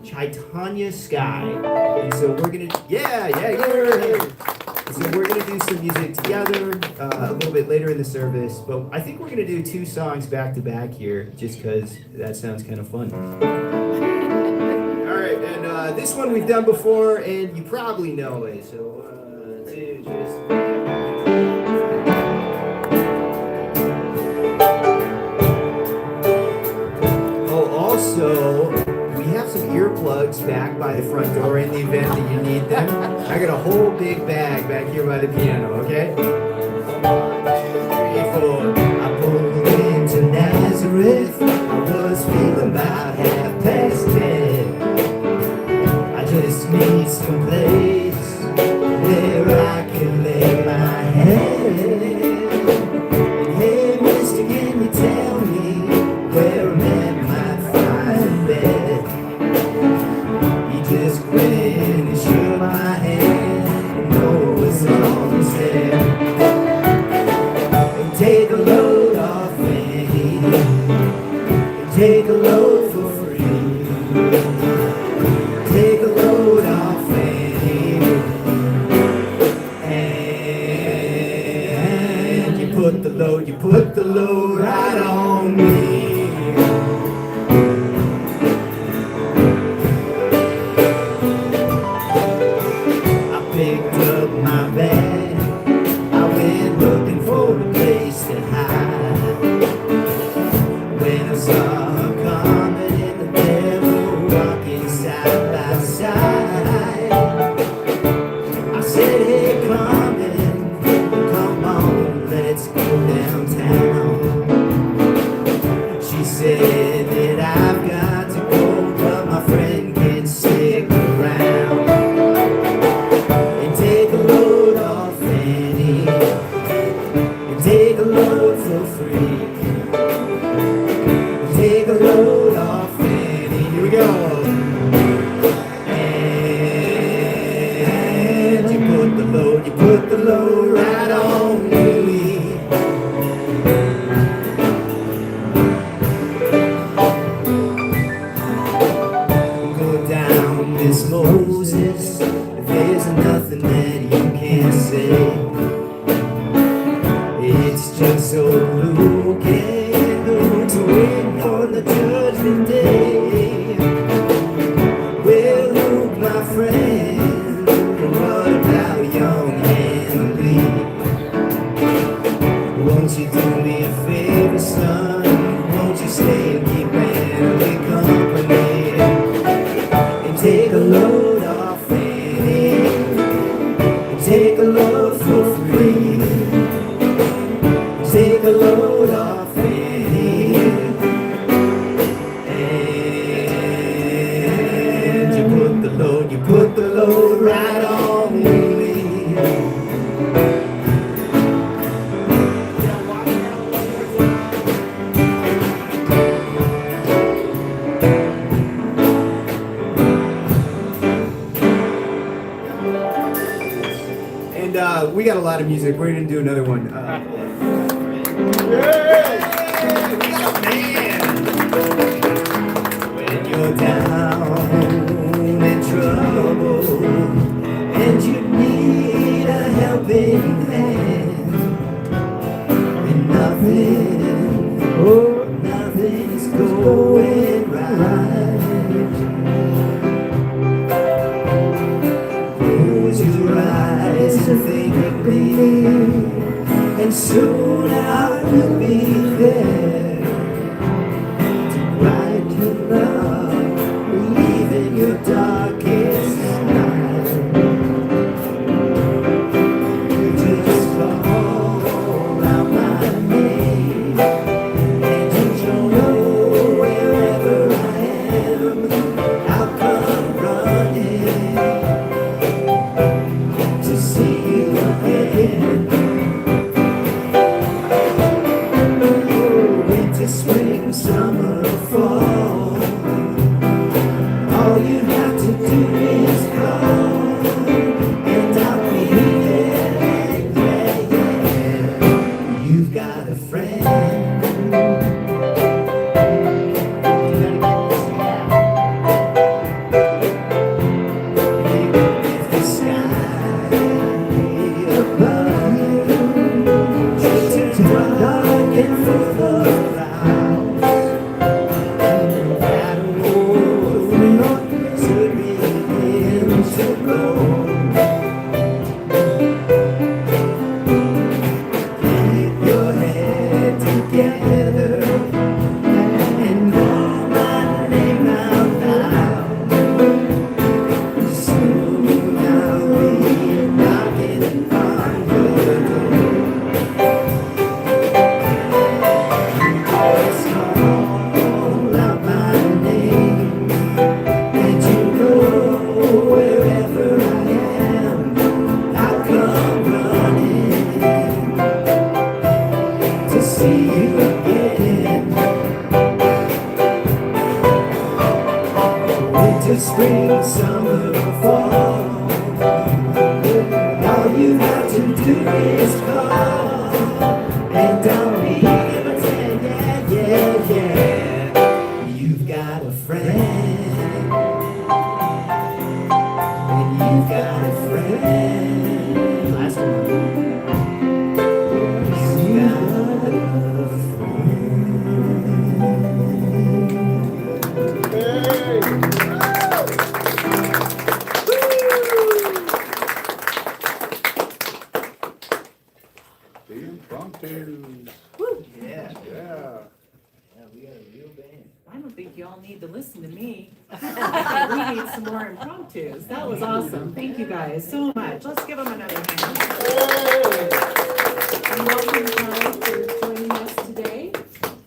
Chaitanya, Skye. And so we're gonna, yeah. So we're gonna do some music together a little bit later in the service, but I think we're gonna do 2 songs back to back here, just because that sounds kind of fun. All right, and this one we've done before, and you probably know it. So, also, we have some earplugs back by the front door in the event that you need them. I got a whole big bag back here by the piano, okay? 1, 2, 3, 4. I pulled into Nazareth. I was feeling about 10:30. I just need some place where I can lay my head. And hey, mister, can you tell me where I'm at? Just grin and shook my hand, know it's almost there. And take a load off me, and take a load for free. Take a load off me, and you put the load right on me. Picked up my bag, I went looking for a place to hide. When I saw her coming and the devil walking side by side, I said, hey, come on, let's go downtown. She said that I've got to go, but my friend can stick around. Take a load off Annie, and take a load for free. Take a load off Annie, here we go. And you put the load right on me. Go down, Miss Moses. There's nothing that you can't say. It's just so blue, can't go to wait on the judgment day. Well, look, my friend, what about young Emily? Won't you do me a favor, son? Won't you stay and keep Emily company? And take a load off. Take a load for free. Take a load off Annie. And you put the load right on me. We got a lot of music. We're going to do another one. We got a band. When you're down in trouble and you need a helping hand, and nothing's going right. Close your eyes and think of me, and soon I will be there to brighten your love, relieving your darkest night. Just call out my name, and you'll know wherever I am, I'll come running to see you again. winter, spring, summer, or fall. All you have to do is call, and I'll be there by 10, yeah, yeah, yeah. You've got a friend, and you've got a friend. Last one. You've got a The impromptus. Woo. Yeah. Yeah. Yeah, we got a real band. I don't think y'all need to listen to me. We need some more impromptus. That was awesome. Thank you guys so much. Let's give them another hand. And welcome, Kai, for joining us today.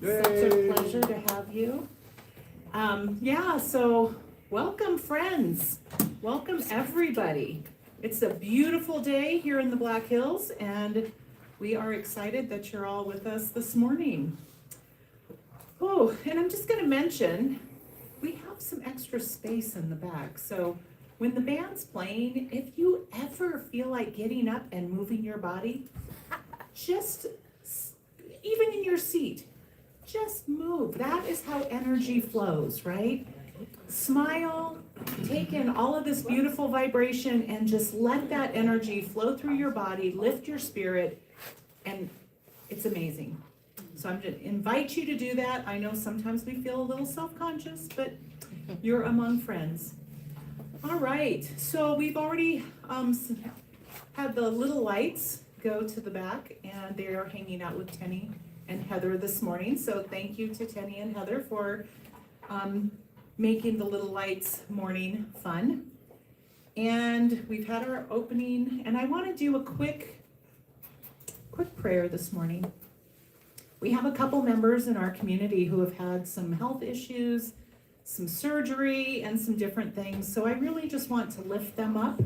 Such a pleasure to have you. So welcome, friends. Welcome, everybody. It's a beautiful day here in the Black Hills, and we are excited that you're all with us this morning. Oh, and I'm just going to mention, we have some extra space in the back. So when the band's playing, if you ever feel like getting up and moving your body, just, even in your seat, just move. That is how energy flows, right? Smile, take in all of this beautiful vibration, and just let that energy flow through your body, lift your spirit, and it's amazing. So I'm going to invite you to do that. I know sometimes we feel a little self-conscious, but you're among friends. All right, so we've already had the little lights go to the back, and they are hanging out with Tenny and Heather this morning. So thank you to Tenny and Heather for making the little lights morning fun. And we've had our opening, and I want to do a quick prayer this morning. We have a couple members in our community who have had some health issues, some surgery, and some different things. So I really just want to lift them up,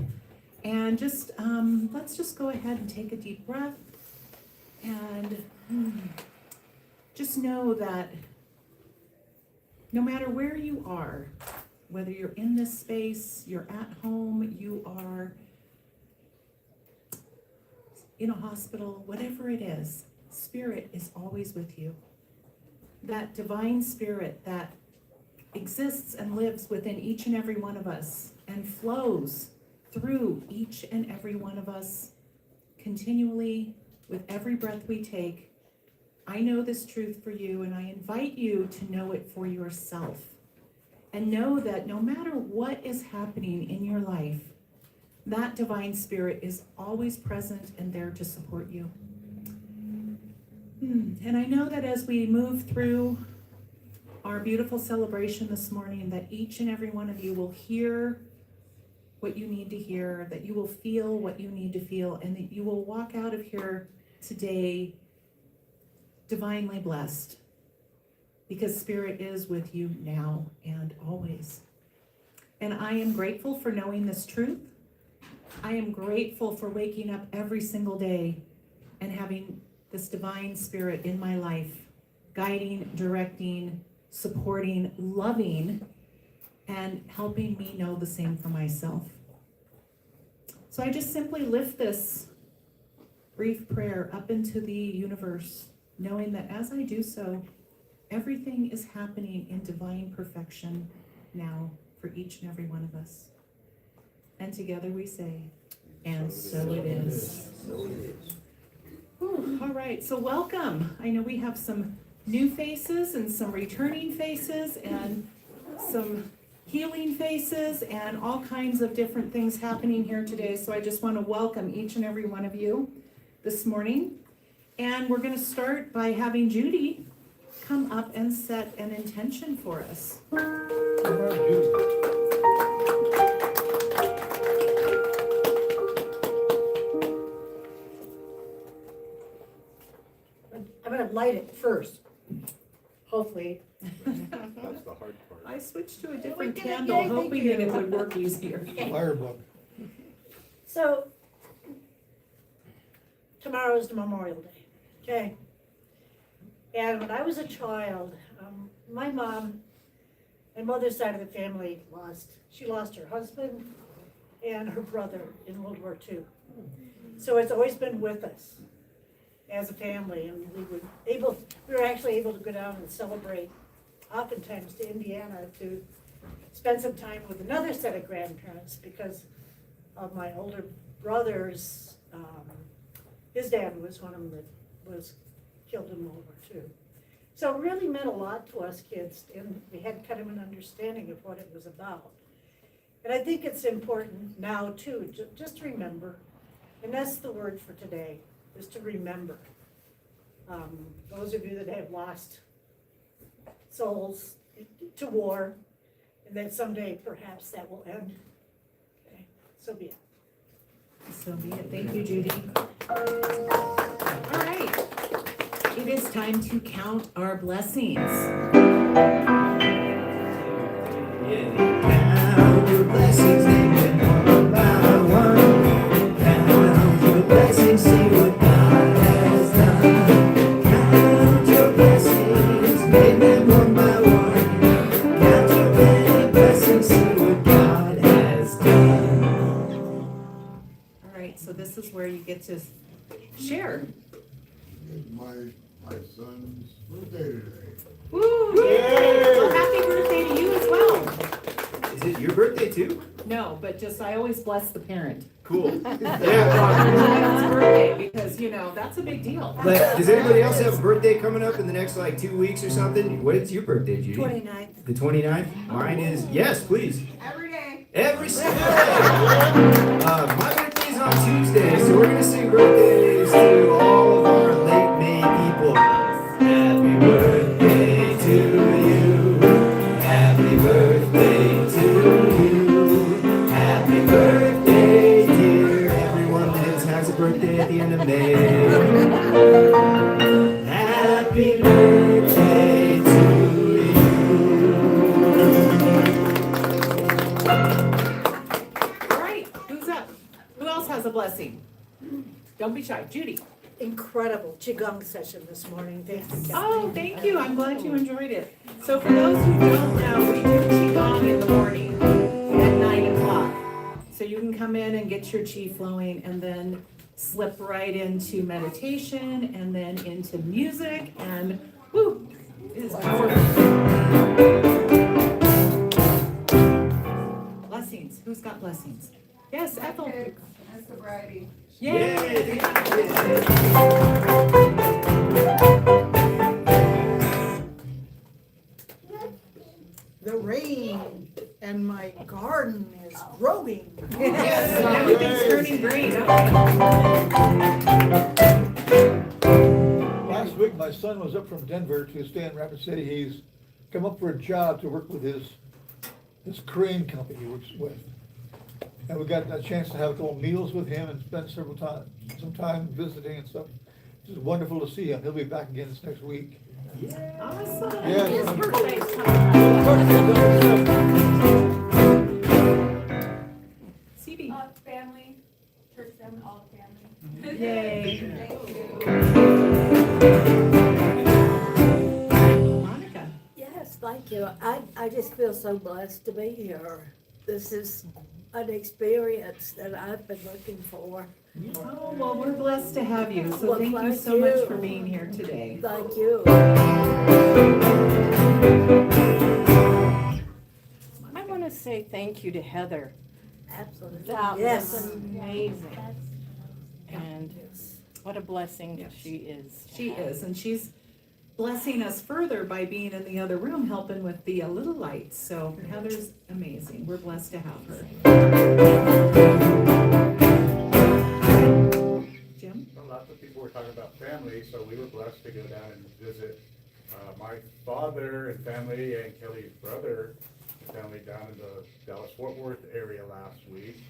and just let's just go ahead and take a deep breath, and just know that no matter where you are, whether you're in this space, you're at home, you are in a hospital, whatever it is, Spirit is always with you. That divine Spirit that exists and lives within each and every one of us and flows through each and every one of us continually with every breath we take. I know this truth for you, and I invite you to know it for yourself. And know that no matter what is happening in your life, that divine Spirit is always present and there to support you. And I know that as we move through our beautiful celebration this morning, that each and every one of you will hear what you need to hear, that you will feel what you need to feel, and that you will walk out of here today divinely blessed, because Spirit is with you now and always. And I am grateful for knowing this truth. I am grateful for waking up every single day and having this divine Spirit in my life, guiding, directing, supporting, loving, and helping me know the same for myself. So I just simply lift this brief prayer up into the universe, knowing that as I do so, everything is happening in divine perfection now for each and every one of us. And together we say, and so it is. Whew, all right, so welcome. I know we have some new faces and some returning faces and some healing faces and all kinds of different things happening here today. So I just want to welcome each and every one of you this morning. And we're going to start by having Judy come up and set an intention for us. I'm going to light it first, hopefully. That's the hard part. I switched to a different we did it. candle, Yay, hoping thank that it you. would work easier. Firebug. So, tomorrow is the Memorial Day, okay? And when I was a child, my mom My mother's side of the family she lost her husband and her brother in World War II. So it's always been with us as a family, and we were actually able to go down and celebrate, oftentimes to Indiana, to spend some time with another set of grandparents because of my older brother's, his dad was one of them that was killed in World War II. So it really meant a lot to us kids, and we had kind of an understanding of what it was about. And I think it's important now too, just to remember, and that's the word for today, is to remember. Those of you that have lost souls to war, and that someday perhaps that will end. Okay, so be it. So be it. Thank you, Judy. All right. It is time to count our blessings. Count your blessings, name them one by one. Count your blessings, see what God has done. Count your blessings, name them one by one. Count your many blessings, see what God has done. All right, so this is where you get to share. It's my son's birthday today. Woo! Yay! Well, happy birthday to you as well. Is it your birthday too? No, but just I always bless the parent. Cool. Yeah, Yeah. it's birthday because that's a big deal. But does anybody else have a birthday coming up in the next 2 weeks or something? What is your birthday, Judy? 29th. The 29th? Mine is, yes, please. Every day. Every single day. My birthday's on Tuesday, so we're gonna sing birthdays to all of our late May people. Happy birthday to you. Happy birthday to you. Happy birthday, dear everyone that has a birthday at the end of May. Happy birthday to you. All right, who's up? Who else has a blessing? Don't be shy. Judy. Incredible Qigong session this morning. Thank you. Oh, thank you. I'm glad you enjoyed it. So for those who don't know, we do Qigong in the morning at 9 o'clock. So you can come in and get your Qi flowing and then slip right into meditation and then into music and woo, it is powerful. Blessings. Who's got blessings? Yes, Ethel. Kids and sobriety. Yay! The rain and my garden is growing. Yes, everything's turning green. Last week, my son was up from Denver to stay in Rapid City. He's come up for a job to work with his crane company he works with. And we got a chance to have a couple meals with him and spend some time visiting and stuff. It's wonderful to see him. He'll be back again this next week. Awesome. Yes. His birthday's CB. Family, church family, all family. Yay. Thank you. Monica. Yes, thank you. I just feel so blessed to be here. This is an experience that I've been looking for. Oh, well, we're blessed to have you, so Well, thank you thank so much you. for being here today. Thank you. I want to say thank you to Heather. Absolutely. That Yes. was amazing. And what a blessing she is. She is, and she's blessing us further by being in the other room helping with the little lights. So Heather's amazing. We're blessed to have her. Jim? Lots of people were talking about family, so we were blessed to go down and visit my father and family and Kelly's brother and family down in the Dallas-Fort Worth area last week.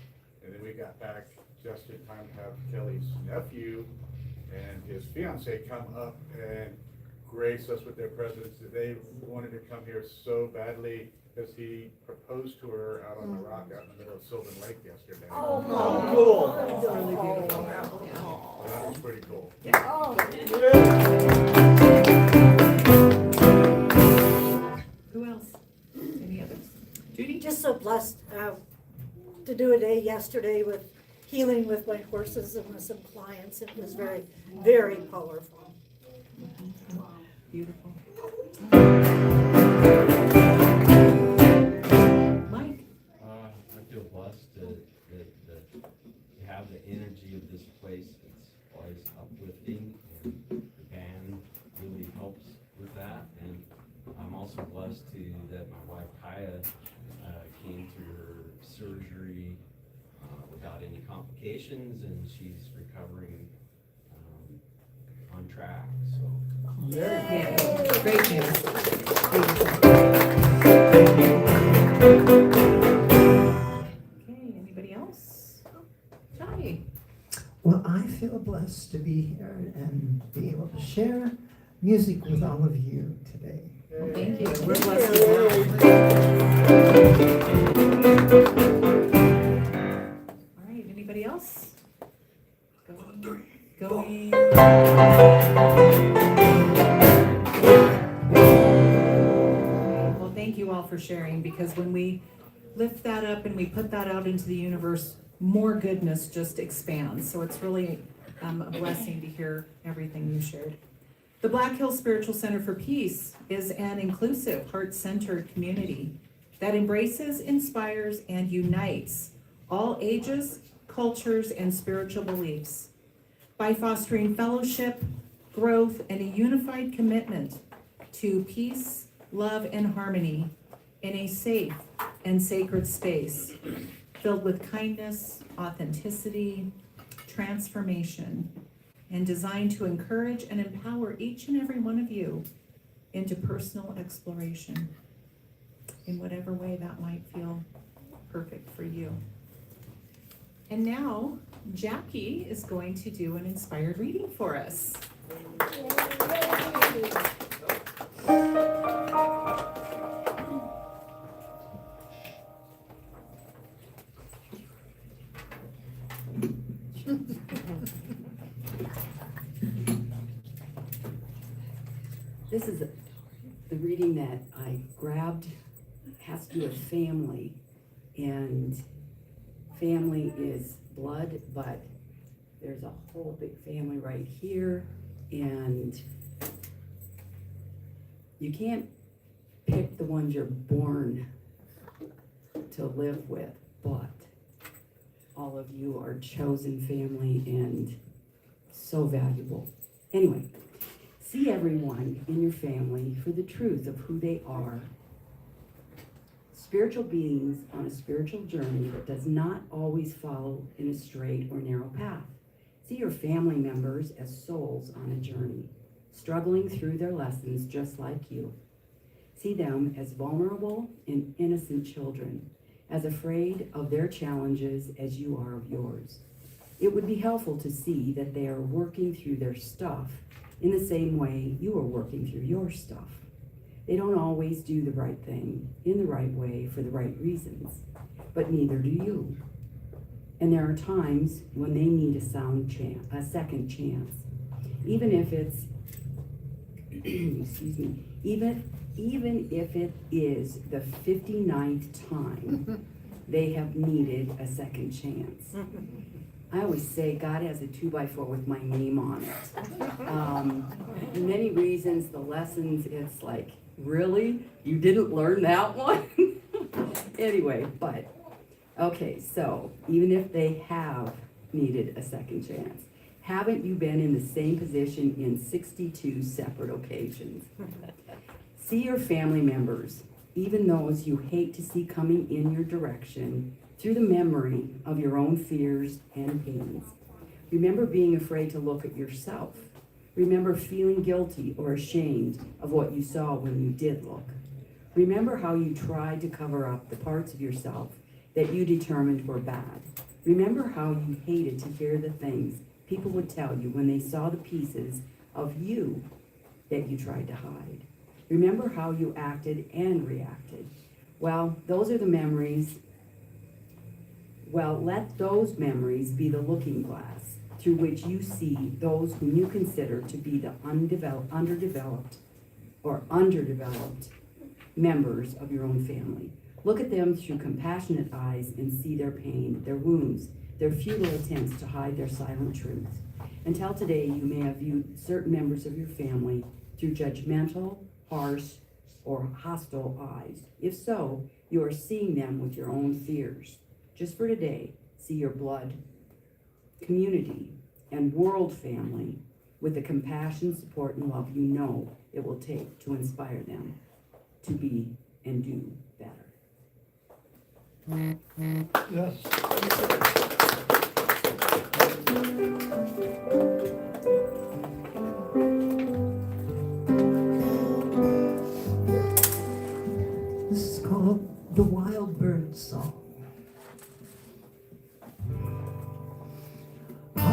And then we got back just in time to have Kelly's nephew and his fiance come up and grace us with their presence. They wanted to come here so badly because he proposed to her out on the rock out in the middle of Sylvan Lake yesterday. Oh, cool. That's really beautiful. So that was pretty cool. Who else? Any just so blessed to do a day yesterday with healing with my horses and with some clients. It was very, very powerful. Beautiful. Mike? I feel blessed that you have the energy of this place. It's always uplifting, and the band really helps with that. And I'm also blessed that my wife Kaya came through her surgery without any complications, and she's recovering on track. So. Yeah, great news. Okay, anybody else? Johnny? Well, I feel blessed to be here and be able to share music with all of you today. Well, thank you. We're blessed as well. All right, anybody else? Going. Well, thank you all for sharing, because when we lift that up and we put that out into the universe, more goodness just expands. So it's really a blessing to hear everything you shared. The Black Hills Spiritual Center for Peace is an inclusive, heart-centered community that embraces, inspires, and unites all ages, cultures, and spiritual beliefs. By fostering fellowship, growth, and a unified commitment to peace, love, and harmony in a safe and sacred space filled with kindness, authenticity, transformation, and designed to encourage and empower each and every one of you into personal exploration in whatever way that might feel perfect for you. And now, Jackie is going to do an inspired reading for us. This is the reading that I grabbed. It has to do with family, and family is blood, but there's a whole big family right here, and you can't pick the ones you're born to live with, but all of you are chosen family and so valuable. Anyway, see everyone in your family for the truth of who they are. Spiritual beings on a spiritual journey that does not always follow in a straight or narrow path. See your family members as souls on a journey, struggling through their lessons just like you. See them as vulnerable and innocent children, as afraid of their challenges as you are of yours. It would be helpful to see that they are working through their stuff in the same way you are working through your stuff. They don't always do the right thing in the right way for the right reasons, but neither do you. And there are times when they need a second chance, even if it's, excuse me, even if it is the 59th time they have needed a second chance. I always say God has a 2x4 with my name on it. Many reasons, the lessons, it's like, really? You didn't learn that one? Anyway, but, okay, so even if they have needed a second chance, haven't you been in the same position in 62 separate occasions? See your family members, even those you hate to see coming in your direction, through the memory of your own fears and pains. Remember being afraid to look at yourself. Remember feeling guilty or ashamed of what you saw when you did look. Remember how you tried to cover up the parts of yourself that you determined were bad. Remember how you hated to hear the things people would tell you when they saw the pieces of you that you tried to hide. Remember how you acted and reacted. Well, those are the memories. Well, let those memories be the looking glass through which you see those whom you consider to be the underdeveloped members of your own family. Look at them through compassionate eyes and see their pain, their wounds, their futile attempts to hide their silent truth. Until today, you may have viewed certain members of your family through judgmental, harsh, or hostile eyes. If so, you are seeing them with your own fears. Just for today, see your blood, community, and world family with the compassion, support, and love you know it will take to inspire them to be and do better. Yes. This is called the Wild Bird Song. High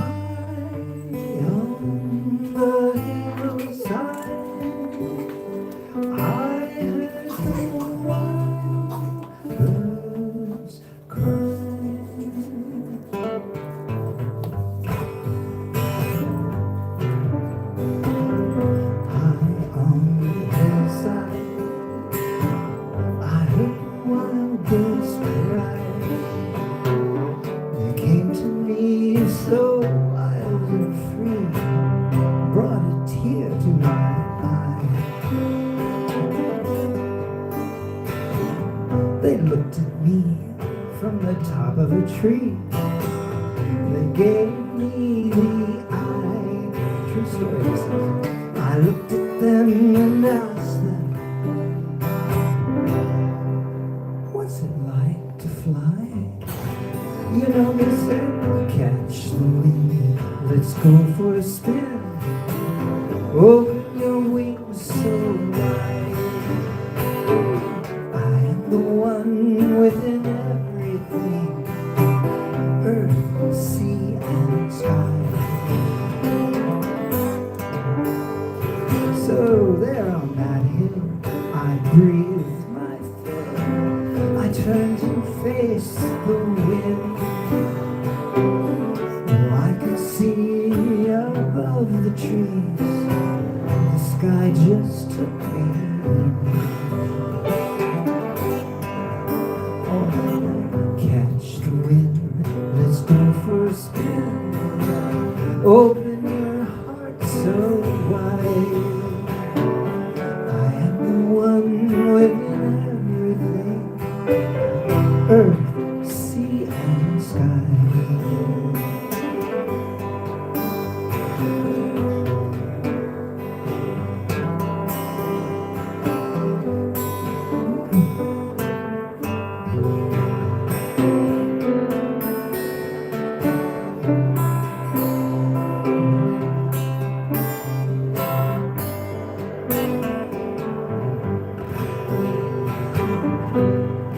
on the hillside, I heard the wild birds crying. High on the hillside, I heard wild birds cry. They came to me so wild and free, brought a tear to my eye. They looked at me from the top of a tree. They gave me the eye. True story. I looked at them and asked them, what's it like to fly? You know, they said, catch the wind, let's go for a spin. Open your wings so wide. I am the one within everything, earth, sea, and sky. So there on that hill, I breathed my fill. I turned to face the wind. Oh, I could see above the trees, the sky just took me in. Oh, catch the wind, let's go for a spin. Open your heart so wide. I am the one within everything, earth, sea, and sky.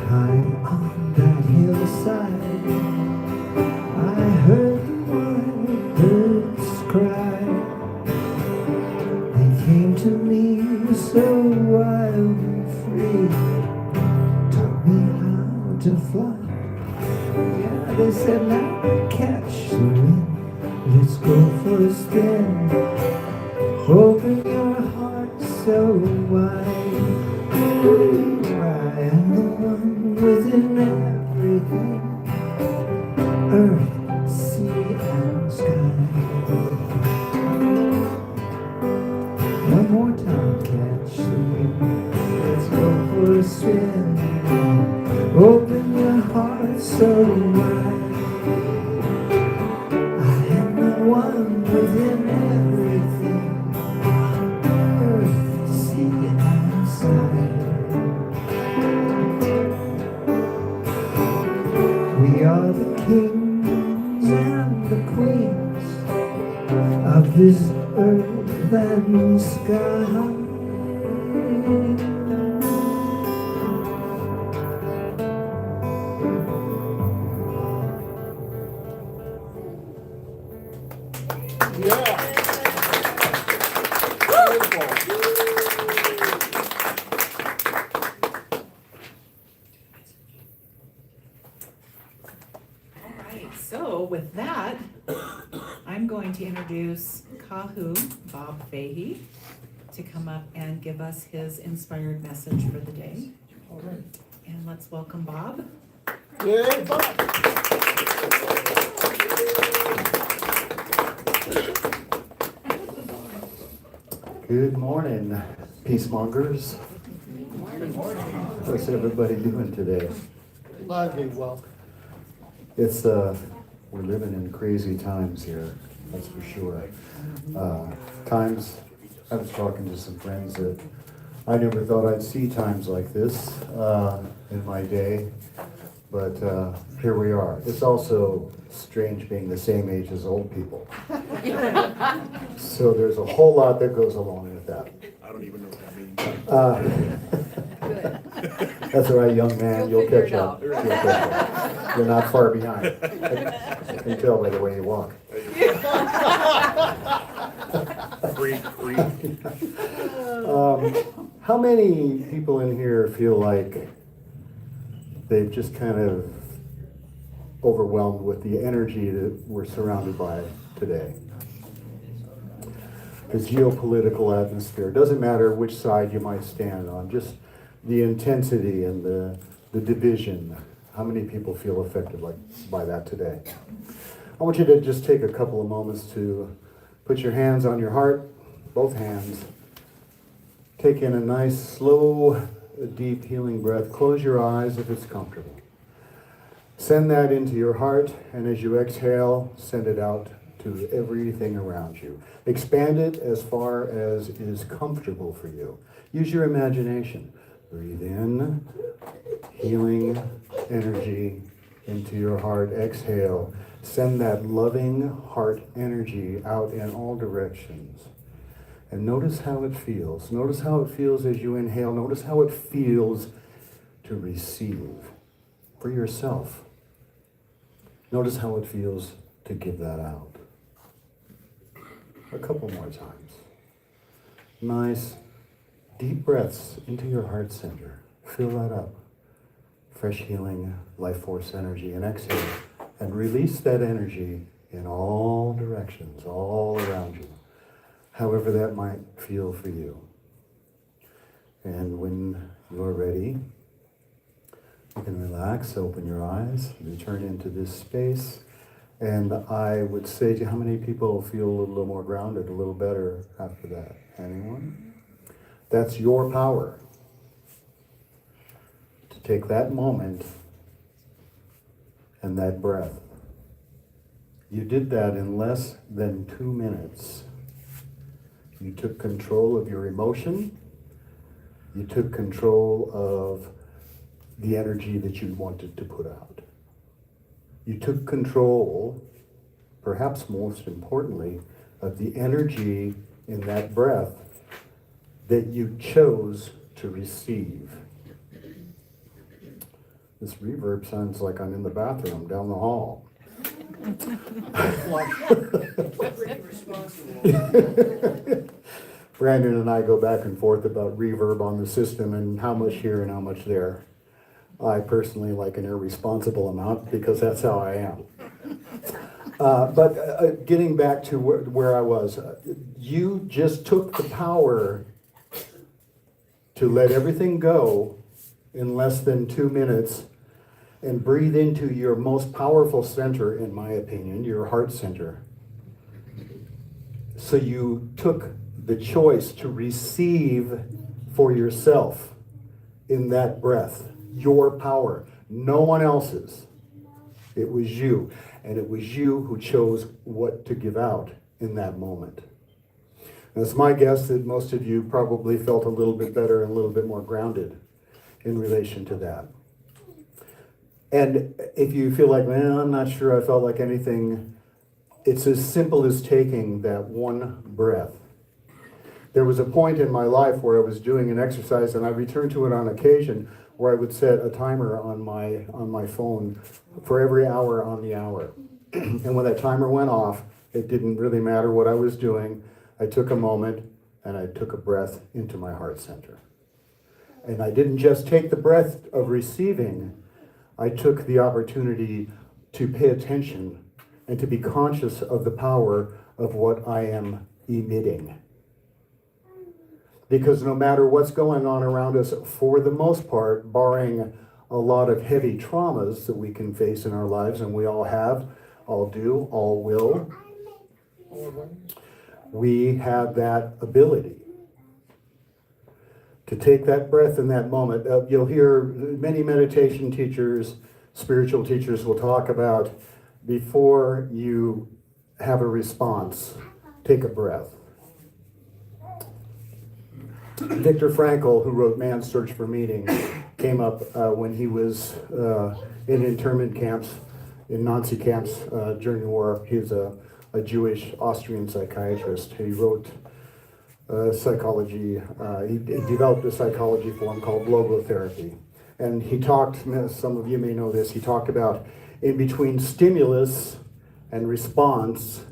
High on that hillside, I heard the wild birds cry. They came to me so wild and free, taught me how to fly. Yeah, they said, now catch the wind, let's go for a spin. Open your heart so wide. I am the one within everything, earth, sea, and sky. One more time, catch the wind, let's go for a spin. Open your heart so wide. I am the one within everything, earth, sea, and sky. We are the kings and the queens of this earth and sky. Yeah. All right, so with that, I'm going to introduce Kahu, Bob Fahey, to come up and give us his inspired message for the day. All right. And And let's welcome Bob. Yay, Bob. Good morning, peacemongers. What's everybody doing today? Lively, well. It's, we're living in crazy times here, that's for sure. Times, I was talking to some friends that I never thought I'd see times like this in my day, but here we are. It's also strange being the same age as old people. So there's a whole lot that goes along with that. I don't even know what that means. That's all right, young man, you'll figure catch it up. out. You'll catch up. You're not far behind. I can tell by the way you walk. How many people in here feel like they've just kind of overwhelmed with the energy that we're surrounded by today? The geopolitical atmosphere, doesn't matter which side you might stand on, just the intensity and the division. How many people feel affected by that today? I want you to just take a couple of moments to put your hands on your heart, both hands. Take in a nice, slow, deep healing breath. Close your eyes if it's comfortable. Send that into your heart, and as you exhale, send it out to everything around you. Expand it as far as is comfortable for you. Use your imagination. Breathe in, healing energy into your heart. Exhale. Send that loving heart energy out in all directions. And notice how it feels. Notice how it feels as you inhale. Notice how it feels to receive for yourself. Notice how it feels to give that out. A couple more times. Nice, deep breaths into your heart center. Fill that up. Fresh healing, life force energy. And exhale. And release that energy in all directions, all around you. However that might feel for you. And when you're ready, you can relax, open your eyes, return into this space. And I would say to you, how many people feel a little more grounded, a little better after that? Anyone? That's your power. To take that moment and that breath. You did that in less than 2 minutes. You took control of your emotion. You took control of the energy that you wanted to put out. You took control, perhaps most importantly, of the energy in that breath that you chose to receive. This reverb sounds like I'm in the bathroom down the hall. Brandon and I go back and forth about reverb on the system and how much here and how much there. I personally like an irresponsible amount because that's how I am. But getting back to where I was, you just took the power to let everything go in less than 2 minutes and breathe into your most powerful center, in my opinion, your heart center. So you took the choice to receive for yourself in that breath, your power, no one else's. It was you, and it was you who chose what to give out in that moment. And it's my guess that most of you probably felt a little bit better and a little bit more grounded in relation to that. And if you feel like, well, I'm not sure I felt like anything, it's as simple as taking that one breath. There was a point in my life where I was doing an exercise, and I returned to it on occasion, where I would set a timer on my phone for every hour on the hour. And when that timer went off, it didn't really matter what I was doing. I took a moment and I took a breath into my heart center. And I didn't just take the breath of receiving, I took the opportunity to pay attention and to be conscious of the power of what I am emitting. Because no matter what's going on around us, for the most part, barring a lot of heavy traumas that we can face in our lives, and we all have, all do, all will. We have that ability to take that breath in that moment. You'll hear many meditation teachers, spiritual teachers will talk about before you have a response, take a breath. Viktor Frankl, who wrote Man's Search for Meaning, came up when he was in internment camps, in Nazi camps during the war. He's a Jewish Austrian psychiatrist. He wrote psychology. He developed a psychology form called logotherapy. And he talked, some of you may know this, he talked about in between stimulus and response,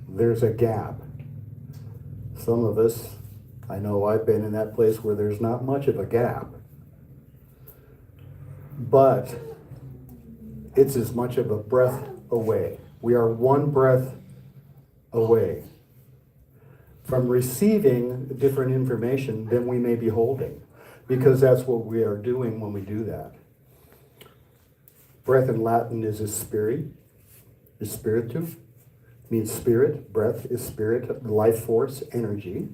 there's a gap. Some of us, I know I've been in that place where there's not much of a gap. But it's as much of a breath away. We are one breath away from receiving different information than we may be holding, because that's what we are doing when we do that. Breath in Latin is spiritu, means spirit. Breath is spirit, life force, energy.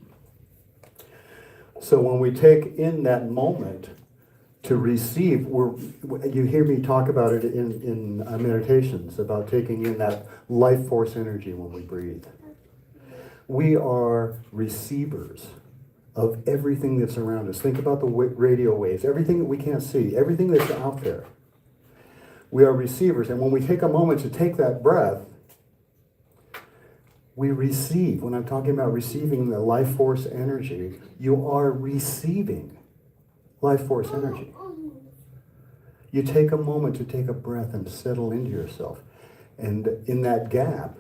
So when we take in that moment to receive, you hear me talk about it in meditations, about taking in that life force energy when we breathe. We are receivers of everything that's around us. Think about the radio waves, everything that we can't see, everything that's out there. We are receivers, and when we take a moment to take that breath, we receive. When I'm talking about receiving the life force energy, you are receiving life force energy. You take a moment to take a breath and settle into yourself. And in that gap,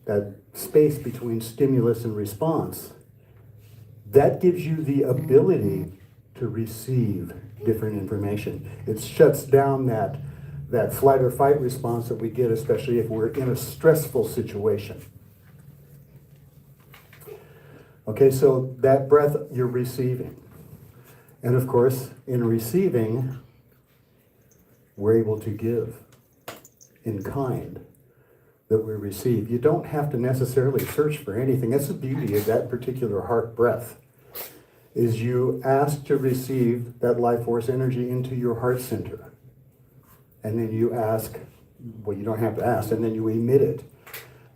that space between stimulus and response, that gives you the ability to receive different information. It shuts down that flight or fight response that we get, especially if we're in a stressful situation. Okay, so that breath you're receiving. And of course, in receiving, we're able to give in kind that we receive. You don't have to necessarily search for anything. That's the beauty of that particular heart breath, is you ask to receive that life force energy into your heart center. And then you ask, well, you don't have to ask, and then you emit it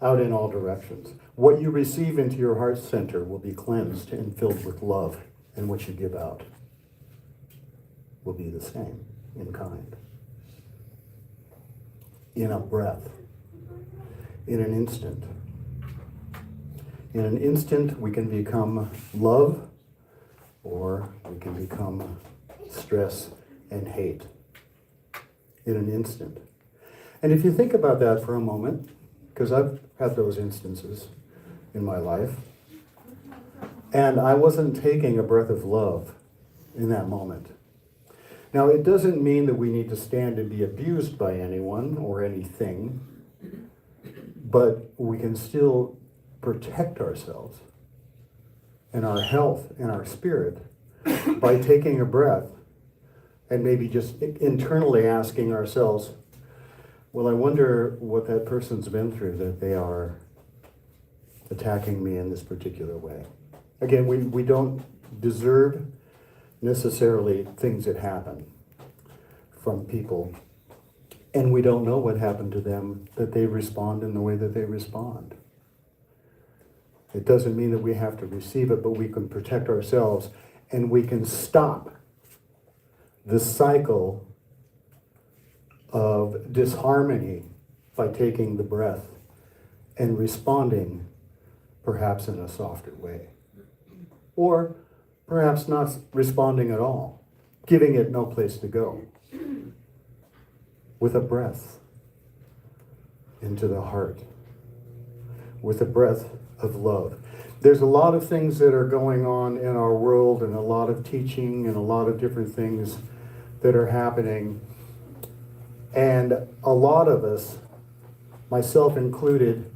out in all directions. What you receive into your heart center will be cleansed and filled with love, and what you give out will be the same in kind. In a breath, in an instant. In an instant, we can become love, or we can become stress and hate. In an instant. And if you think about that for a moment, because I've had those instances in my life, and I wasn't taking a breath of love in that moment. Now, it doesn't mean that we need to stand and be abused by anyone or anything, but we can still protect ourselves and our health and our spirit by taking a breath and maybe just internally asking ourselves, well, I wonder what that person's been through that they are attacking me in this particular way. Again, we don't deserve necessarily things that happen from people, and we don't know what happened to them that they respond in the way that they respond. It doesn't mean that we have to receive it, but we can protect ourselves, and we can stop the cycle of disharmony by taking the breath and responding perhaps in a softer way. Or perhaps not responding at all, giving it no place to go. With a breath into the heart. With a breath of love. There's a lot of things that are going on in our world, and a lot of teaching and a lot of different things that are happening. And a lot of us, myself included,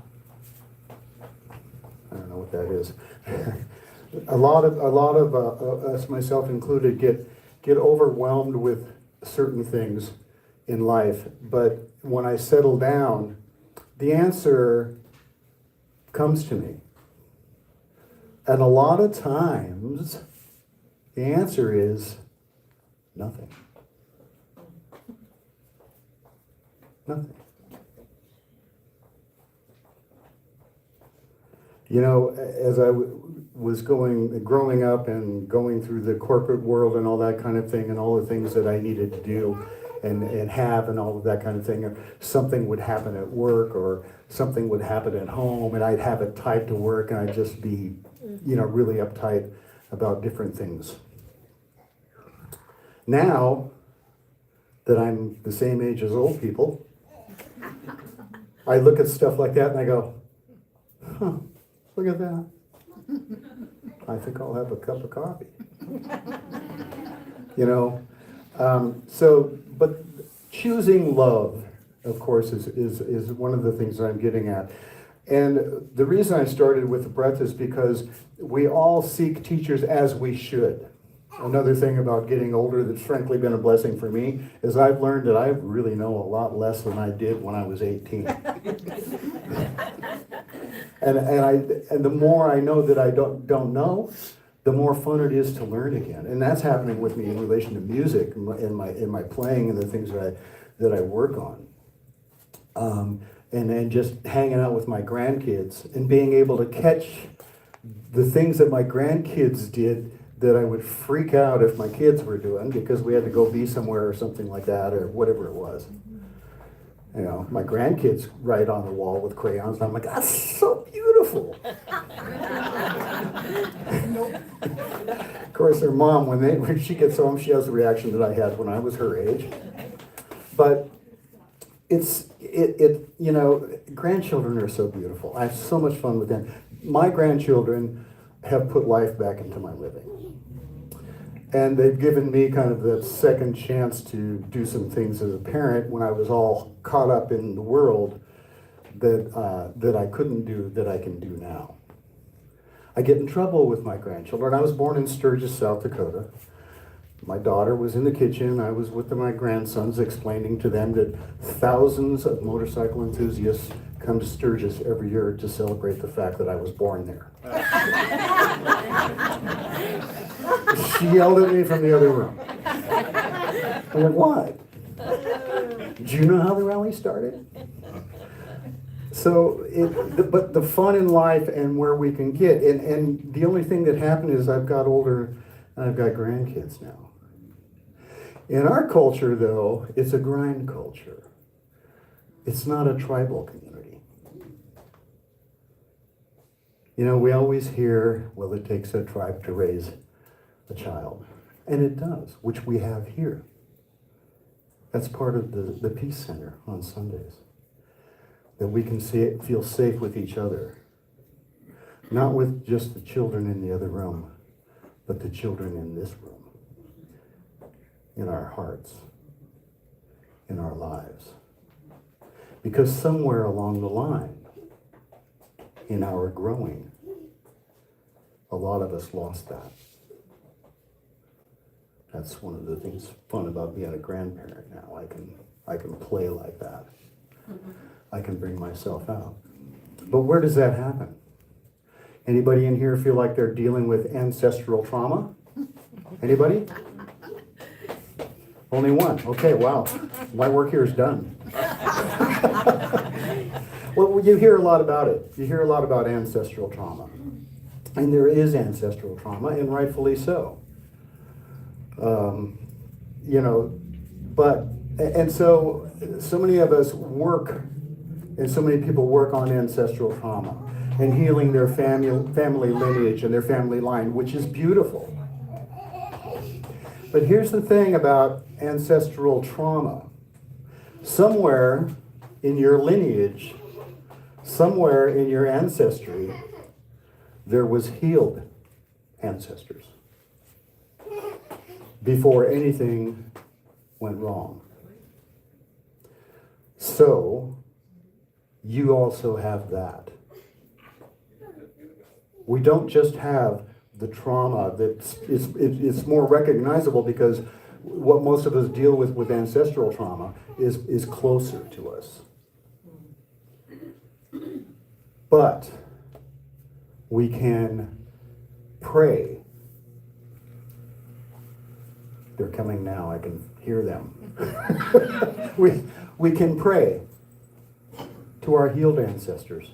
I don't know what that is. a lot of us, myself included, get overwhelmed with certain things in life, but when I settle down, the answer comes to me. And a lot of times, the answer is nothing. Nothing. You know, as I was growing up and going through the corporate world and all that kind of thing, and all the things that I needed to do and have and all of that kind of thing, something would happen at work or something would happen at home, and I'd have it tied to work, and I'd just be, you know, really uptight about different things. Now that I'm the same age as old people, I look at stuff like that and I go, huh, look at that. I think I'll have a cup of coffee. You know, but choosing love, of course, is one of the things that I'm getting at. And the reason I started with the breath is because we all seek teachers as we should. Another thing about getting older that's frankly been a blessing for me is I've learned that I really know a lot less than I did when I was 18. and the more I know that I don't know, the more fun it is to learn again. And that's happening with me in relation to music in my playing and the things that I work on. And then just hanging out with my grandkids and being able to catch the things that my grandkids did that I would freak out if my kids were doing because we had to go be somewhere or something like that or whatever it was. You know, my grandkids write on the wall with crayons and I'm like, that's so beautiful. Of course, their mom, when she gets home, she has the reaction that I had when I was her age. But you know, grandchildren are so beautiful. I have so much fun with them. My grandchildren have put life back into my living. And they've given me kind of the second chance to do some things as a parent when I was all caught up in the world that I couldn't do, that I can do now. I get in trouble with my grandchildren. I was born in Sturgis, South Dakota. My daughter was in the kitchen. I was with my grandsons explaining to them that thousands of motorcycle enthusiasts come to Sturgis every year to celebrate the fact that I was born there. She yelled at me from the other room. I went, what? Do you know how the rally started? So, but the fun in life and where we can get, and the only thing that happened is I've got older and I've got grandkids now. In our culture, though, it's a grind culture. It's not a tribal community. You know, we always hear, well, it takes a tribe to raise a child. And it does, which we have here. That's part of the Peace Center on Sundays. That we can feel safe with each other. Not with just the children in the other room, but the children in this room. In our hearts. In our lives. Because somewhere along the line, in our growing, a lot of us lost that. That's one of the things fun about being a grandparent now. I can play like that. I can bring myself out. But where does that happen? Anybody in here feel like they're dealing with ancestral trauma? Anybody? Only one. Okay, wow. My work here is done. Well, you hear a lot about it. You hear a lot about ancestral trauma. And there is ancestral trauma, and rightfully so. You know, so many of us work, and so many people work on ancestral trauma and healing their family lineage and their family line, which is beautiful. But here's the thing about ancestral trauma. Somewhere in your lineage, somewhere in your ancestry, there was healed ancestors before anything went wrong. So, you also have that. We don't just have the trauma that it's more recognizable because what most of us deal with ancestral trauma is closer to us. But we can pray. They're coming now, I can hear them. we can pray to our healed ancestors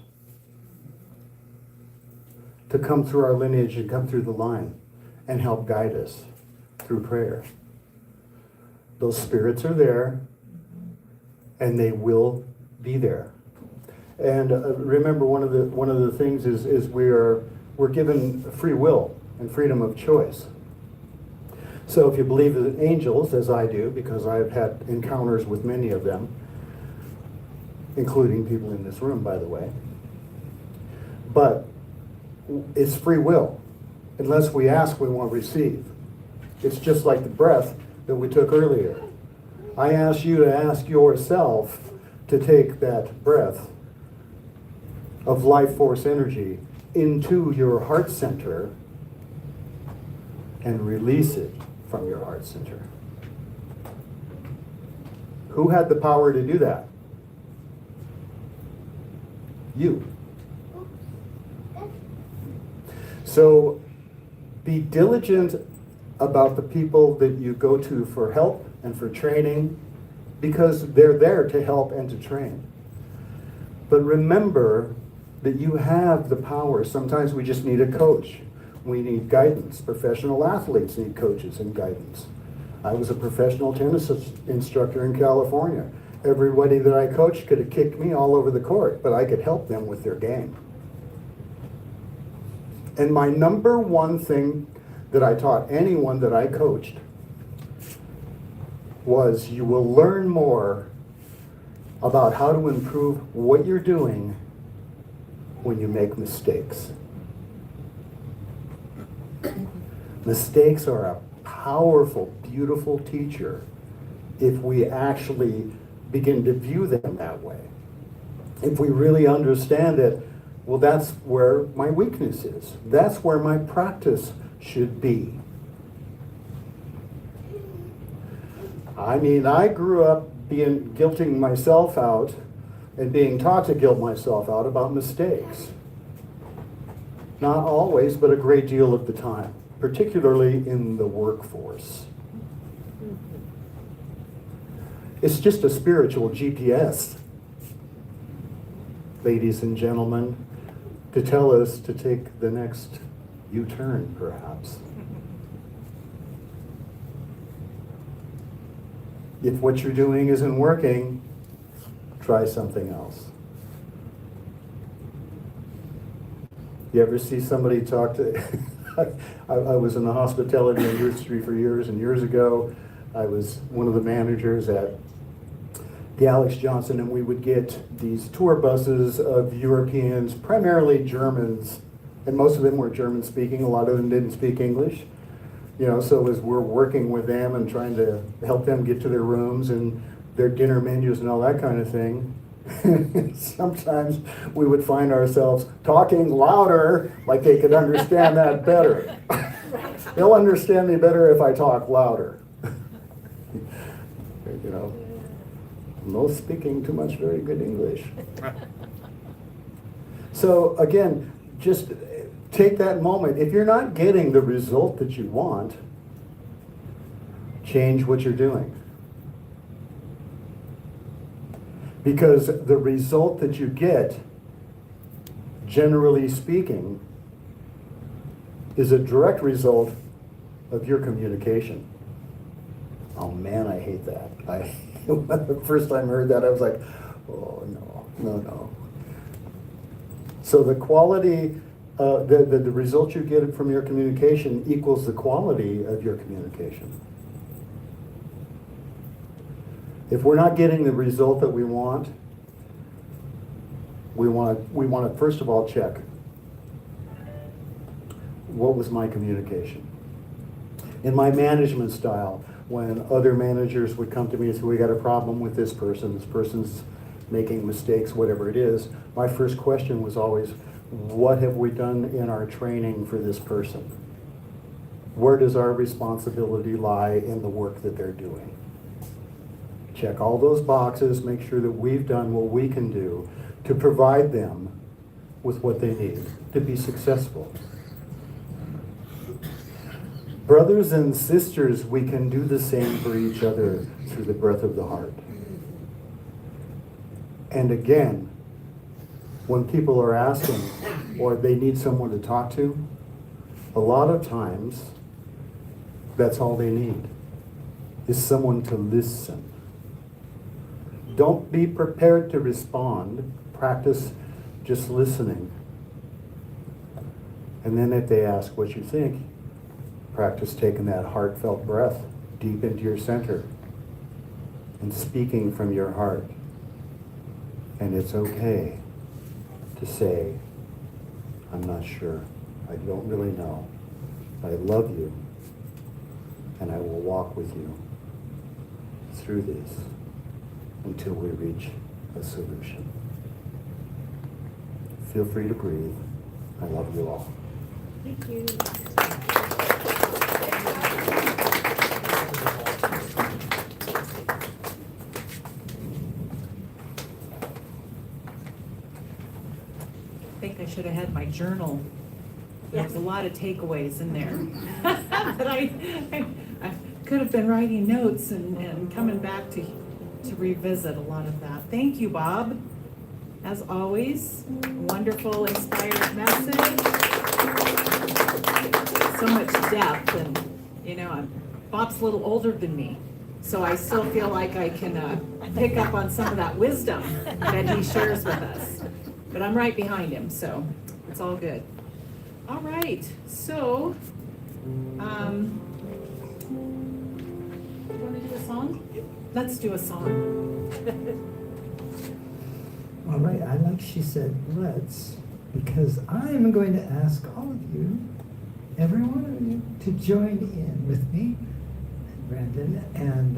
to come through our lineage and come through the line and help guide us through prayer. Those spirits are there, and they will be there. And remember, one of the things is we're given free will and freedom of choice. So if you believe in angels, as I do, because I've had encounters with many of them, including people in this room, by the way, but it's free will. Unless we ask, we won't receive. It's just like the breath that we took earlier. I ask you to ask yourself to take that breath of life force energy into your heart center and release it from your heart center. Who had the power to do that? You. So be diligent about the people that you go to for help and for training, because they're there to help and to train. But remember that you have the power. Sometimes we just need a coach. We need guidance. Professional athletes need coaches and guidance. I was a professional tennis instructor in California. Everybody that I coached could have kicked me all over the court, but I could help them with their game. And my number one thing that I taught anyone that I coached was, you will learn more about how to improve what you're doing when you make mistakes. Mistakes are a powerful, beautiful teacher if we actually begin to view them that way. If we really understand it, well, that's where my weakness is. That's where my practice should be. I mean, I grew up guilting myself out and being taught to guilt myself out about mistakes. Not always, but a great deal of the time, particularly in the workforce. It's just a spiritual GPS, ladies and gentlemen, to tell us to take the next U-turn, perhaps. If what you're doing isn't working, try something else. You ever see somebody talk to... I was in the hospitality industry for years and years ago. I was one of the managers at the Alex Johnson, and we would get these tour buses of Europeans, primarily Germans, and most of them were German speaking. A lot of them didn't speak English. You know, so as we're working with them and trying to help them get to their rooms and their dinner menus and all that kind of thing, sometimes we would find ourselves talking louder, like they could understand that better. They'll understand me better if I talk louder. You know, no speaking too much very good English. So again, just take that moment. If you're not getting the result that you want, change what you're doing. Because the result that you get, generally speaking, is a direct result of your communication. Oh man, I hate that. The first time I heard that, I was like, oh no. So the quality, the result you get from your communication equals the quality of your communication. If we're not getting the result that we want to first of all check, what was my communication? In my management style, when other managers would come to me and say, we got a problem with this person's making mistakes, whatever it is, my first question was always, what have we done in our training for this person? where does our responsibility lie in the work that they're doing? Check all those boxes, make sure that we've done what we can do to provide them with what they need to be successful. Brothers and sisters, we can do the same for each other through the breath of the heart. And again, when people are asking or they need someone to talk to, a lot of times that's all they need is someone to listen. Don't be prepared to respond. Practice just listening. And then if they ask what you think, practice taking that heartfelt breath deep into your center and speaking from your heart. And it's okay to say, I'm not sure. I don't really know. I love you, and I will walk with you through this until we reach a solution. Feel free to breathe. I love you all. Thank you. I think I should have had my journal. There's a lot of takeaways in there. But I could have been writing notes and coming back to revisit a lot of that. Thank you, Bob. As always, wonderful, inspired message. So much depth, and Bob's a little older than me, so I still feel like I can pick up on some of that wisdom that he shares with us. But I'm right behind him, so it's all good. All right, so, you want to do a song? Let's do a song. All right, I like she said, let's, because I'm going to ask all of you, every one of you, to join in with me, Brandon, and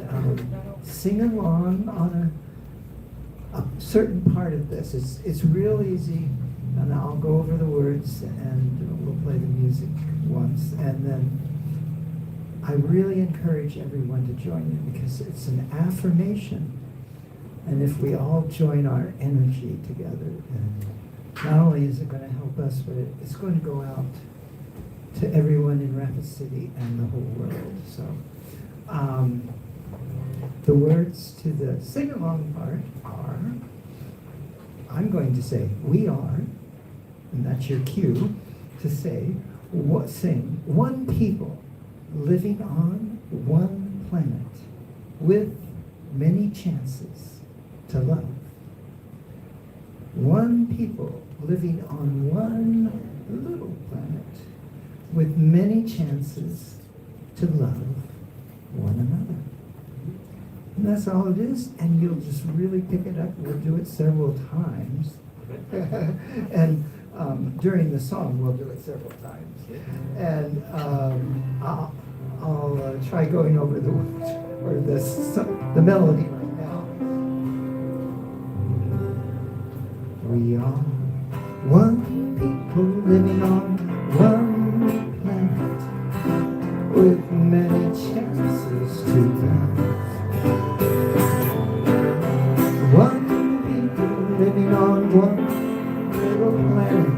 sing along on a certain part of this. It's real easy, and I'll go over the words, and we'll play the music once, and then I really encourage everyone to join in, because it's an affirmation. And if we all join our energy together, then not only is it going to help us, but it's going to go out to everyone in Rapid City and the whole world. So the words to the sing-along part are, I'm going to say, we are, and that's your cue to say, sing, one people living on one planet with many chances to love. One people living on one little planet with many chances to love one another. And that's all it is, and you'll just really pick it up. We'll do it several times. And during the song, we'll do it several times. And I'll try going over the words, or the melody right now. We are one people living on one planet with many chances to love. One people living on one little planet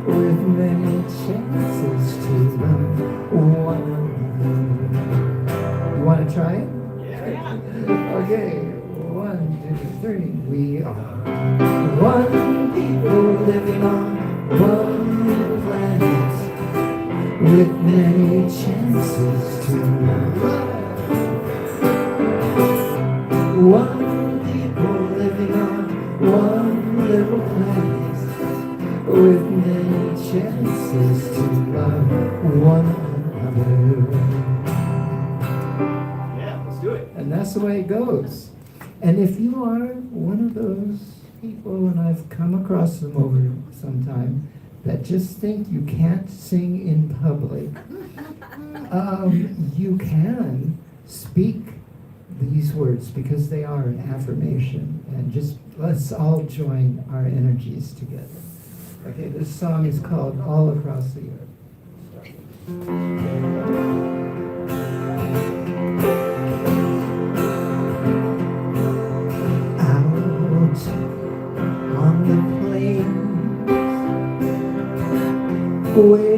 with many chances to love one another. You want to try it? Yeah. Okay. 1, 2, 3. We are one people living on one planet with many chances to love. One people living on one little planet with many chances to love one another. Yeah, let's do it. And that's the way it goes. And if you are one of those people, and I've come across them over some time, that just think you can't sing in public, you can speak these words, because they are an affirmation. And just let's all join our energies together. Okay, this song is called All Across the Earth. Out on the plains, way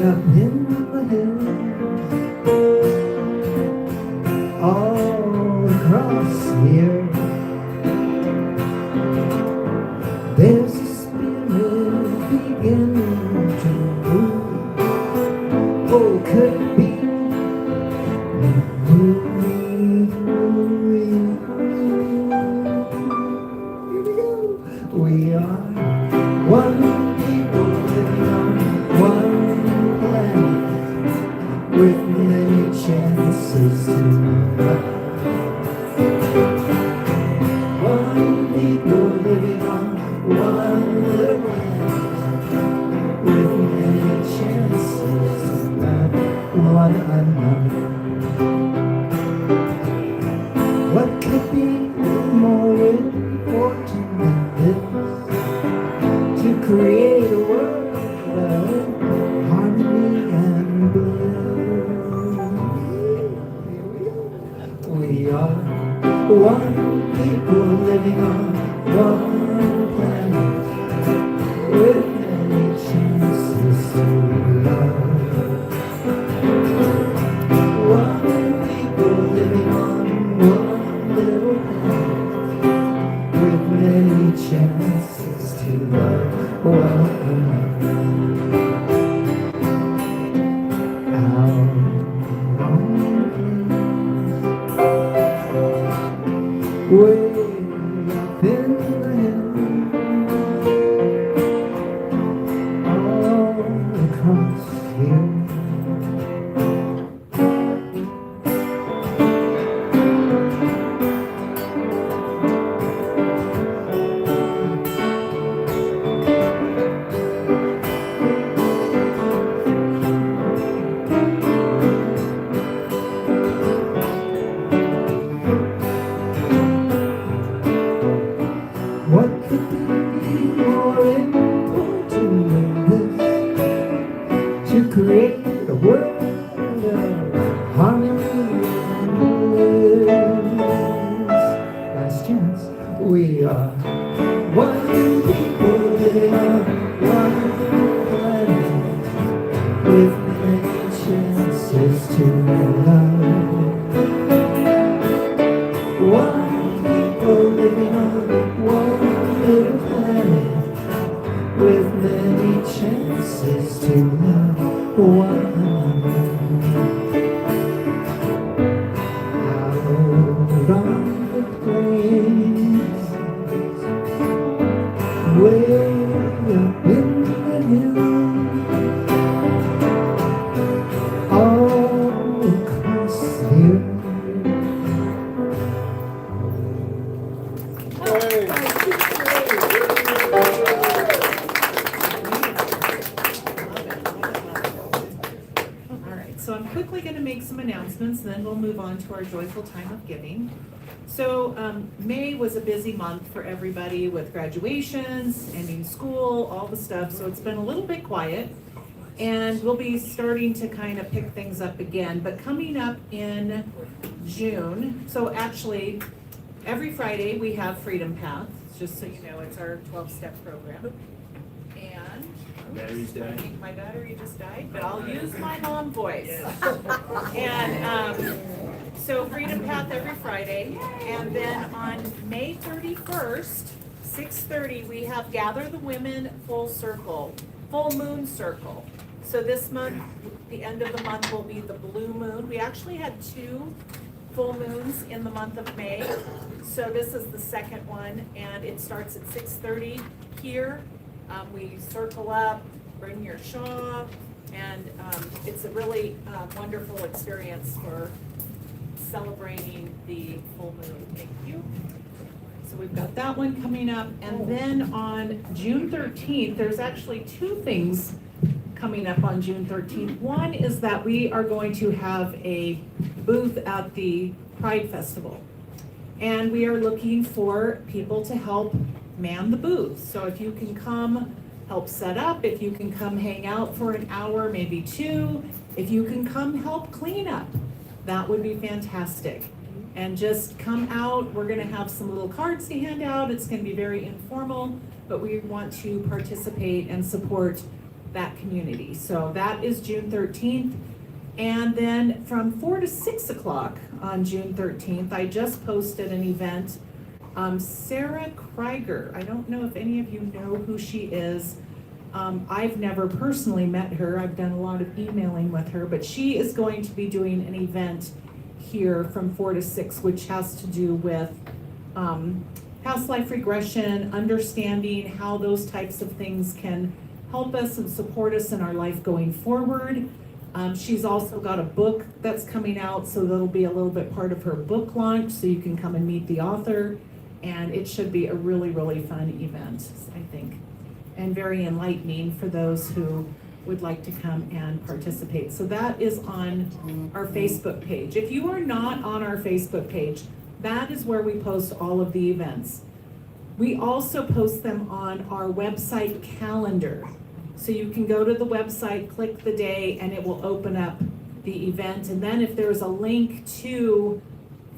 up in the hills, all across here, there's a spirit beginning to move. Oh, could it be? We are one people living on one planet with many chances to love. One people living on one little planet with many chances to love one another. What could be more important than this? To create a world of harmony and bliss. We are one people living on one planet with many chances to love. One people living on one little planet with many chances to love one another. Out on the way up in the hills, all across here. What could be more important than this? To create a world of harmony and bliss. Last chance. We are one people living on one planet with many chances to love. One people living on one little planet with many chances to love one another. Out on the plains, way up in the hills, all across the earth. All right, so I'm quickly going to make some announcements, and then we'll move on to our joyful time of giving. So May was a busy month for everybody with graduations, ending school, all the stuff, so it's been a little bit quiet. And we'll be starting to kind of pick things up again, but coming up in June, so actually, every Friday we have Freedom Path, just so you know, it's our 12-step program. And Battery's I dying. think my battery just died, but I'll use my mom voice. And so Freedom Path every Friday, and then on May 31st, 6:30, we have Gather the Women Full Moon Circle. So this month, the end of the month will be the blue moon. We actually had 2 full moons in the month of May. So this is the second one, and it starts at 6:30 here. We circle up, bring your shawl, and it's a really wonderful experience for celebrating the full moon. Thank you. So we've got that one coming up, and then on June 13th, there's actually 2 things coming up on June 13th. One is that we are going to have a booth at the Pride Festival. And we are looking for people to help man the booth. So if you can come help set up, if you can come hang out for an hour, maybe two, if you can come help clean up, that would be fantastic. And just come out, we're gonna have some little cards to hand out, it's gonna be very informal, but we want to participate and support that community. So that is June 13th. And then from 4 to 6 o'clock on June 13th, I just posted an event. Sarah Krieger, I don't know if any of you know who she is. I've never personally met her. I've done a lot of emailing with her, but she is going to be doing an event here from 4 to 6, which has to do with past life regression, understanding how those types of things can help us and support us in our life going forward. She's also got a book that's coming out, so that'll be a little bit part of her book launch, so you can come and meet the author. And it should be a really, really fun event, I think, and very enlightening for those who would like to come and participate. So that is on our Facebook page. If you are not on our Facebook page, that is where we post all of the events. We also post them on our website calendar. So you can go to the website, click the day, and it will open up the event. And then if there's a link to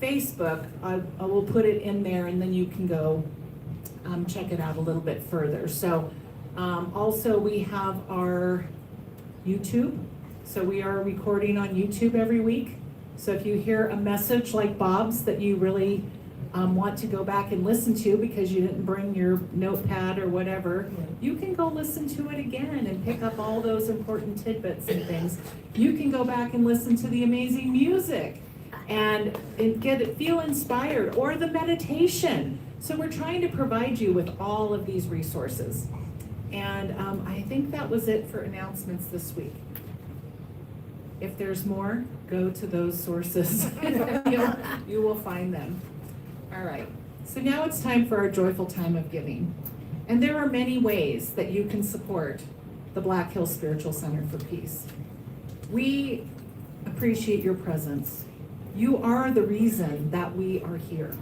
Facebook, I will put it in there, and then you can go check it out a little bit further. So also we have our YouTube. So we are recording on YouTube every week. So if you hear a message like Bob's that you really want to go back and listen to because you didn't bring your notepad or whatever, you can go listen to it again and pick up all those important tidbits and things. You can go back and listen to the amazing music and feel inspired, or the meditation. So we're trying to provide you with all of these resources. And I think that was it for announcements this week. If there's more, go to those sources. You will find them. All right, so now it's time for our joyful time of giving. And there are many ways that you can support the Black Hills Spiritual Center for Peace. We appreciate your presence. You are the reason that we are here.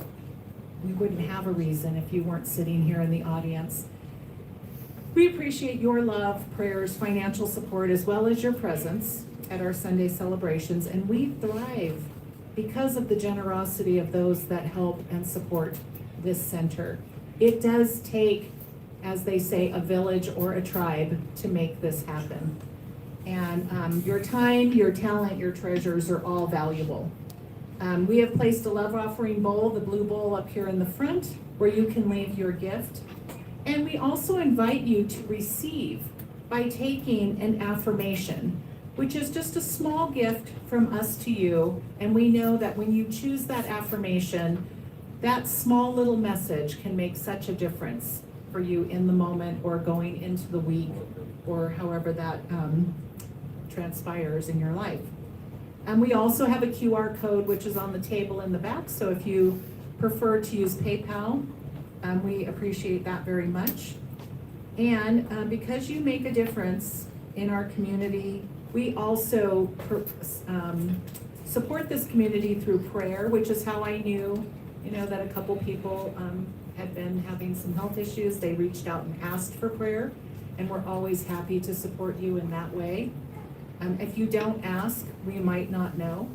We wouldn't have a reason if you weren't sitting here in the audience. We appreciate your love, prayers, financial support, as well as your presence at our Sunday celebrations, and we thrive because of the generosity of those that help and support this center. It does take, as they say, a village or a tribe to make this happen. And your time, your talent, your treasures are all valuable. We have placed a love offering bowl, the blue bowl up here in the front, where you can leave your gift. And we also invite you to receive by taking an affirmation, which is just a small gift from us to you. And we know that when you choose that affirmation, that small little message can make such a difference for you in the moment or going into the week or however that transpires in your life. And we also have a QR code, which is on the table in the back. So if you prefer to use PayPal, we appreciate that very much. And because you make a difference in our community, we also support this community through prayer, which is how I knew, that a couple people had been having some health issues. They reached out and asked for prayer, and we're always happy to support you in that way. If you don't ask, we might not know.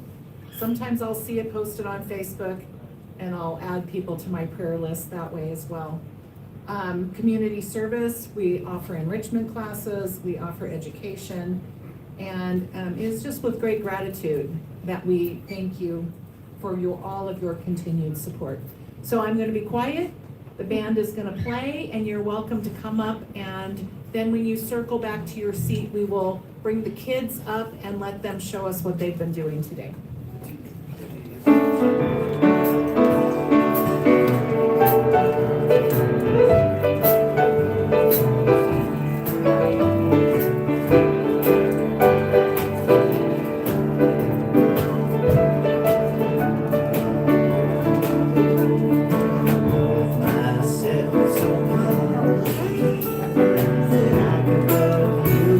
Sometimes I'll see it posted on Facebook, and I'll add people to my prayer list that way as well. Community service, we offer enrichment classes, we offer education, and it's just with great gratitude that we thank you for all of your continued support. So I'm going to be quiet, the band is going to play, and you're welcome to come up, and then when you circle back to your seat, we will bring the kids up and let them show us what they've been doing today.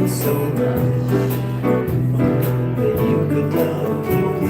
So much that you could love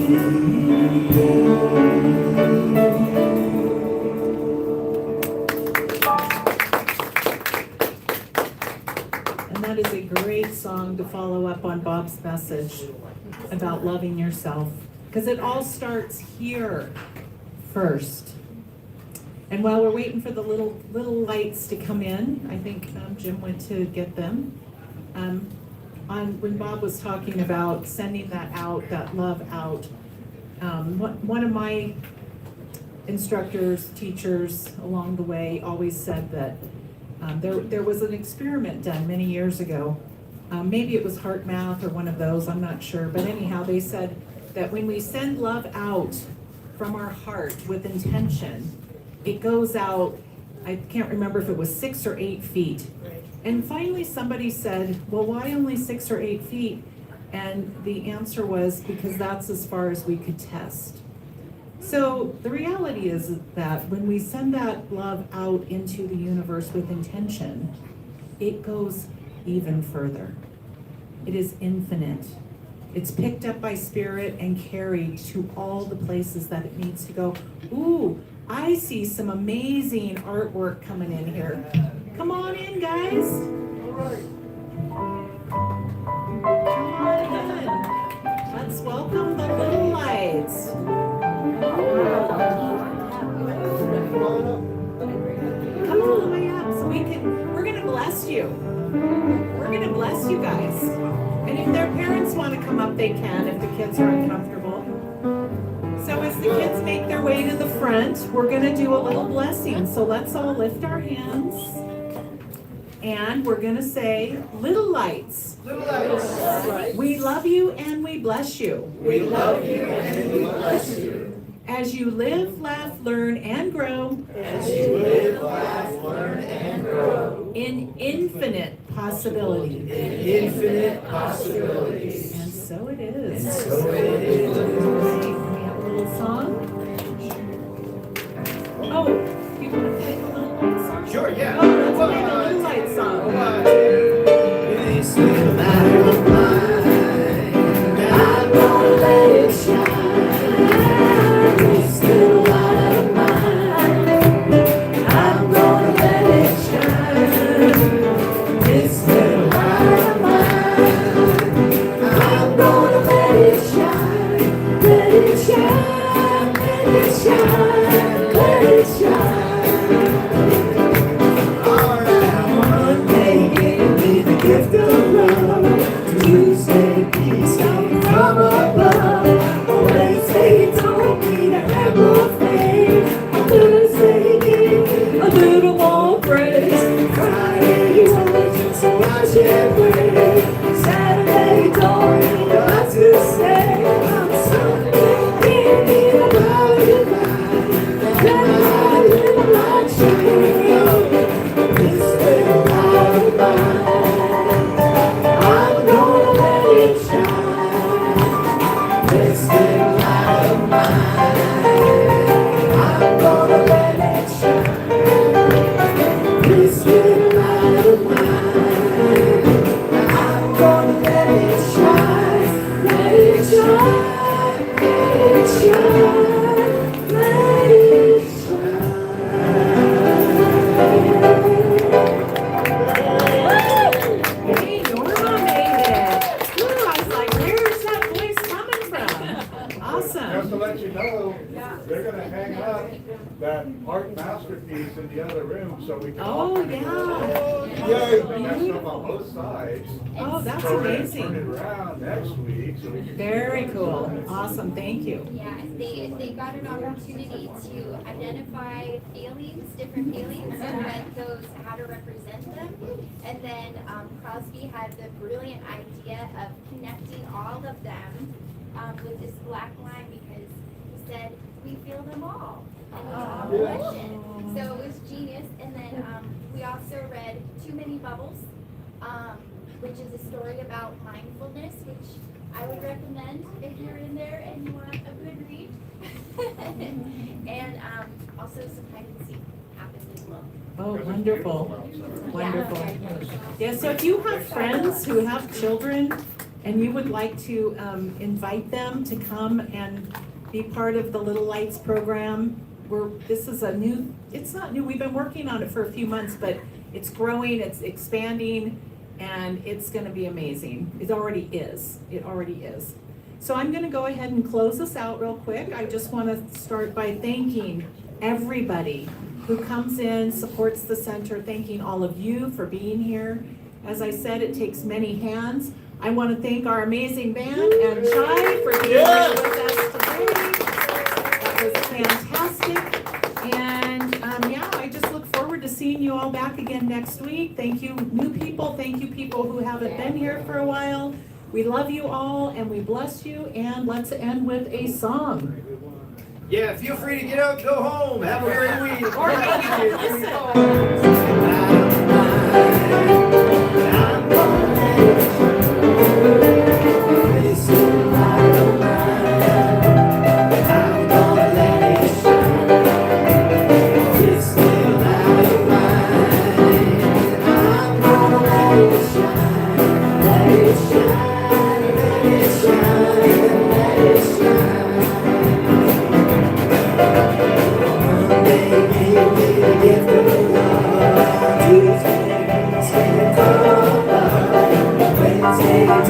And that is a great song to follow up on Bob's message about loving yourself, because it all starts here first. And while we're waiting for the little lights to come in, I think Jim went to get them. When Bob was talking about sending that out, that love out, one of my instructors, teachers along the way always said that there was an experiment done many years ago. Maybe it was Heart Math or one of those, I'm not sure. But anyhow, they said that when we send love out from our heart with intention, it goes out, I can't remember if it was 6 or 8 feet. And finally somebody said, well, why only 6 or 8 feet? And the answer was, because that's as far as we could test. So the reality is that when we send that love out into the universe with intention, it goes even further. It is infinite. It's picked up by spirit and carried to all the places that it needs to go. Ooh, I see some amazing artwork coming in here. Come on in, guys. Come on in. Let's welcome the little lights. Come all the way up so we're gonna bless you. We're gonna bless you guys. And if their parents want to come up, they can if the kids are uncomfortable. So as the kids make their way to the front, we're gonna do a little blessing. So let's all lift our hands. And we're gonna say, little lights. Little lights. We love you and we bless you. We love you and we bless you. As you live, laugh, learn, and grow. As you live, laugh, learn, and grow. In infinite possibility. In infinite possibilities. And so it is. And so it is. We have a little song. Oh, you want to play the little light song? Sure, yeah. Oh, let's play the little light song. This little light of mine, I'm gonna let it shine. This little light of mine, I'm gonna let it shine. This little light of mine, I'm gonna let it shine. Let it shine, let it shine, let it shine. Monday gave me the gift of love. Tuesday, peace came from above. Wednesday told me to have more faith. Thursday gave me a little more praise. Friday told me so I should pray. Saturday told me what to say. On Sunday gave me the light of mine. Let my little light shine. This little light of mine, I'm gonna let it shine. This little light of mine, I'm gonna let it shine. This little light of mine, I'm gonna let it shine. Let it shine, let it shine, let it shine. Hey, Norma made it. Ooh, I was like, where's that voice coming from? Just Awesome. to let you know, they're gonna hang up that art masterpiece in the other room, so we can. all Oh, kind of yeah. go, Yay. messed up on both sides. Oh, that's So we're gonna turn amazing. it around next week, so we can. Very cool. Awesome, thank you. Yeah, they got an opportunity to identify feelings, different feelings, and then those, how to represent them. And then Crosby had the brilliant idea of connecting all of them with this black line, because he said, we feel them all, and we all blush it. So it was genius. And then we also read Too Many Bubbles, which is a story about mindfulness, which I would recommend if you're in there and you want a good read. And also some hide and seek happens as well. Oh, wonderful. Wonderful. Yeah, so if you have friends who have children and you would like to invite them to come and be part of the Little Lights program, this is it's not new, we've been working on it for a few months, but it's growing, it's expanding, and it's gonna be amazing. It already is. So I'm gonna go ahead and close this out real quick. I just wanna start by thanking everybody who comes in, supports the center, thanking all of you for being here. As I said, it takes many hands. I wanna thank our amazing band and Skye for being here with us today. That was fantastic. And I just look forward to seeing you all back again next week. Thank you, new people. Thank you, people who haven't been here for a while. We love you all and we bless you. And let's end with a song. Yeah, feel free to get up, go home, have a great week. Or It's